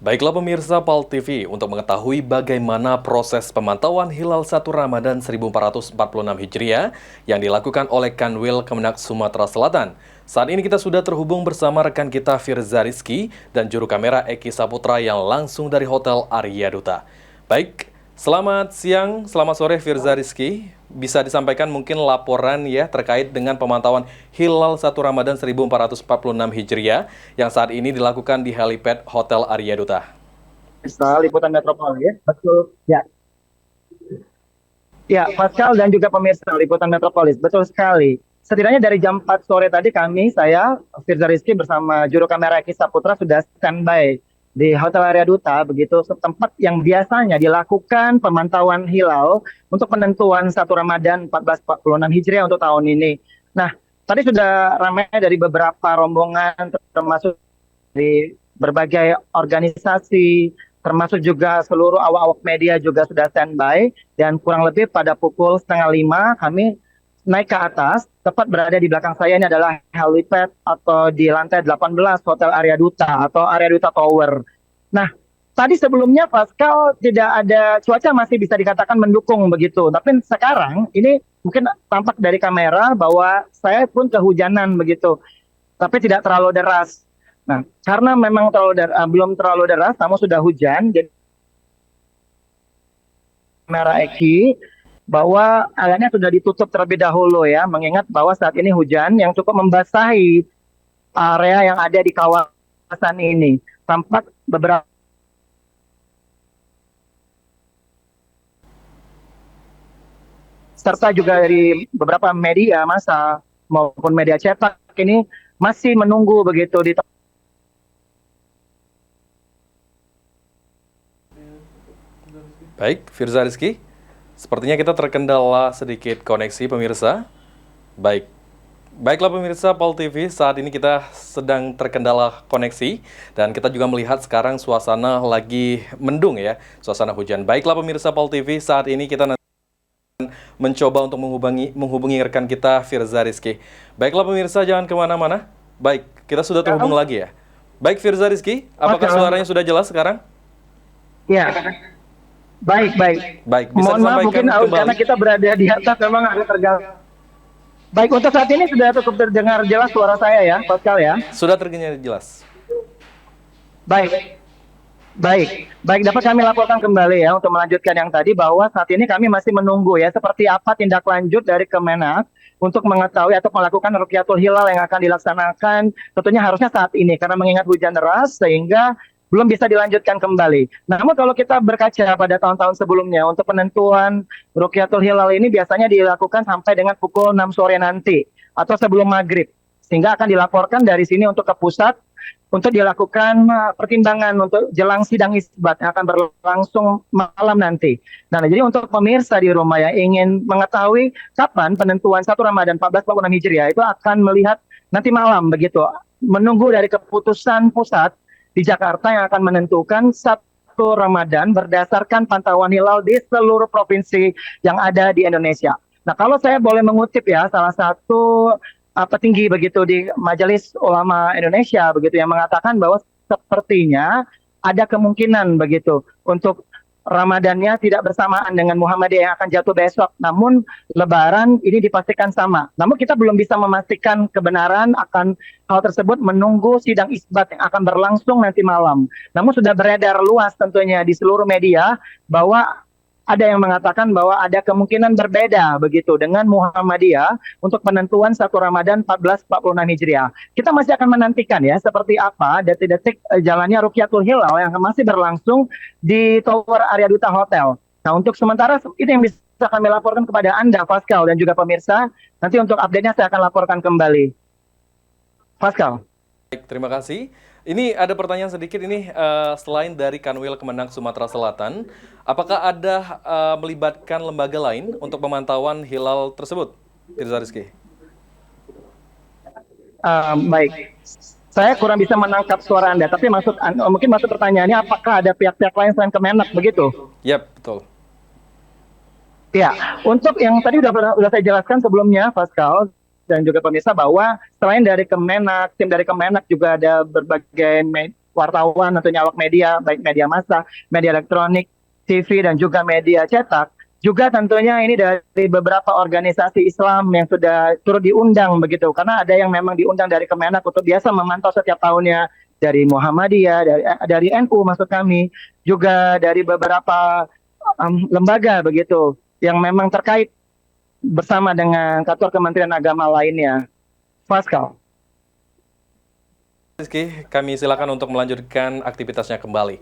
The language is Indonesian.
Baiklah pemirsa PAL TV, untuk mengetahui bagaimana proses pemantauan hilal 1 Ramadan 1446 Hijriah yang dilakukan oleh Kanwil Kemenak Sumatera Selatan. Saat ini kita sudah terhubung bersama rekan kita Firza Rizky dan juru kamera Eki Saputra yang langsung dari Hotel Arya Duta. Baik, selamat siang, selamat sore Firza Rizky. Bisa disampaikan mungkin laporan ya terkait dengan pemantauan hilal 1 Ramadan 1446 Hijriah yang saat ini dilakukan di helipad Hotel Arya Duta. Liputan Metropolis, betul ya. Ya, Pascal dan juga pemirsa Liputan Metropolis, betul sekali. Setidaknya dari jam 4 sore tadi saya, Firza Rizky bersama juru kamera Eki Saputra sudah standby di Hotel Arya Duta, begitu tempat yang biasanya dilakukan pemantauan hilal untuk penentuan 1 Ramadan 1446 Hijriah untuk tahun ini. Nah, tadi sudah ramai dari beberapa rombongan, termasuk dari berbagai organisasi, termasuk juga seluruh awak-awak media juga sudah standby, dan kurang lebih pada pukul 4:30 kami naik ke atas, tepat berada di belakang saya ini adalah helipad atau di lantai 18 Hotel Arya Duta atau Arya Duta Tower. Nah, tadi sebelumnya Pascal tidak ada, cuaca masih bisa dikatakan mendukung begitu, tapi sekarang ini mungkin tampak dari kamera bahwa saya pun kehujanan begitu, tapi tidak terlalu deras. Nah, karena memang belum terlalu deras, namun sudah hujan, jadi kamera Eki bahwa airnya sudah ditutup terlebih dahulu ya, mengingat bahwa saat ini hujan yang cukup membasahi area yang ada di kawasan ini. Tampak beberapa serta juga dari beberapa media massa maupun media cetak ini masih menunggu begitu di. Baik, Firza Rizky, sepertinya kita terkendala sedikit koneksi pemirsa. Baiklah pemirsa PAL TV, saat ini kita sedang terkendala koneksi dan kita juga melihat sekarang suasana lagi mendung ya, suasana hujan. Baiklah pemirsa PAL TV, saat ini kita mencoba untuk menghubungi rekan kita Firza Rizky. Baiklah pemirsa, jangan kemana-mana. Baik, kita sudah terhubung lagi ya. Baik Firza Rizky, apakah suaranya sudah jelas sekarang? Ya, baik. Baik, bisa Mohon maaf mungkin disampaikan kembali. karena kita berada di atas memang agak terganggu. Baik, untuk saat ini sudah cukup terdengar jelas suara saya ya, Pascal ya. Sudah terdengar jelas. Baik, dapat kami laporkan kembali ya untuk melanjutkan yang tadi bahwa saat ini kami masih menunggu ya seperti apa tindak lanjut dari Kemenak untuk mengetahui atau melakukan Rukyatul Hilal yang akan dilaksanakan tentunya harusnya saat ini karena mengingat hujan deras sehingga belum bisa dilanjutkan kembali. Namun kalau kita berkaca pada tahun-tahun sebelumnya untuk penentuan Rukyatul Hilal ini biasanya dilakukan sampai dengan pukul 6 sore nanti atau sebelum maghrib. Sehingga akan dilaporkan dari sini untuk ke pusat untuk dilakukan pertimbangan untuk jelang sidang isbat yang akan berlangsung malam nanti. Nah, jadi untuk pemirsa di rumah yang ingin mengetahui kapan penentuan 1 Ramadan 1446 Hijriah itu akan melihat nanti malam begitu. Menunggu dari keputusan pusat di Jakarta yang akan menentukan 1 Ramadan berdasarkan pantauan hilal di seluruh provinsi yang ada di Indonesia. Nah, kalau saya boleh mengutip ya salah satu petinggi begitu di Majelis Ulama Indonesia begitu yang mengatakan bahwa sepertinya ada kemungkinan begitu untuk Ramadannya tidak bersamaan dengan Muhammadiyah yang akan jatuh besok, namun Lebaran ini dipastikan sama. Namun kita belum bisa memastikan kebenaran akan hal tersebut menunggu sidang isbat yang akan berlangsung nanti malam. Namun sudah beredar luas tentunya di seluruh media bahwa ada yang mengatakan bahwa ada kemungkinan berbeda begitu dengan Muhammadiyah untuk penentuan 1 Ramadan 1446 Hijriah. Kita masih akan menantikan ya seperti apa detik-detik jalannya Rukyatul Hilal yang masih berlangsung di Tower Arya Duta Hotel. Nah, untuk sementara itu yang bisa kami laporkan kepada Anda, Pascal, dan juga pemirsa. Nanti untuk update-nya saya akan laporkan kembali. Pascal. Baik, terima kasih. Ini ada pertanyaan sedikit ini, selain dari Kanwil Kemenak Sumatera Selatan, apakah ada melibatkan lembaga lain untuk pemantauan hilal tersebut, Firza Rizky? Baik, saya kurang bisa menangkap suara Anda, tapi mungkin maksud pertanyaannya apakah ada pihak-pihak lain selain Kemenak begitu? Yap, betul. Ya, untuk yang tadi sudah saya jelaskan sebelumnya, Pascal dan juga pemirsa bahwa selain dari Kemenak, tim dari Kemenak juga ada berbagai wartawan, tentunya awak media, baik media massa, media elektronik, TV, dan juga media cetak. Juga tentunya ini dari beberapa organisasi Islam yang sudah turut diundang begitu, karena ada yang memang diundang dari Kemenak untuk biasa memantau setiap tahunnya, dari Muhammadiyah, dari NU maksud kami, juga dari beberapa lembaga begitu yang memang terkait bersama dengan kantor Kementerian Agama lainnya. Pascal. Rizky, kami silakan untuk melanjutkan aktivitasnya kembali.